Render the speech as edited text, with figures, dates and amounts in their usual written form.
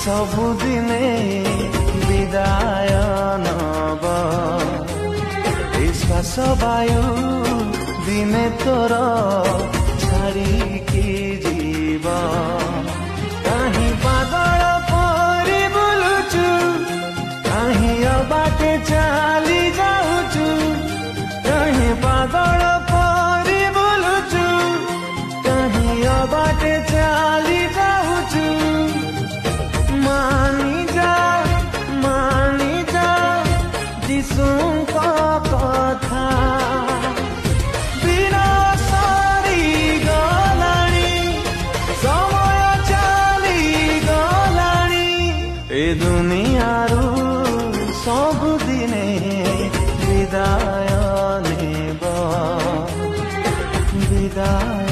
सबुदिने विदाय नब श्वास वायु दिने तोर छाड़िकी जीव कहीं पागल परी बुलुचु कहीं अबाटे चली जाऊचु कहीं पागल परी बुलुचु कहीं अबाटे चली जाऊचु मानी जा जिसुको कथा बिना सारी गलानी समय चली गलानी ए दुनियारू सबुदिने विदाय नेब विदाय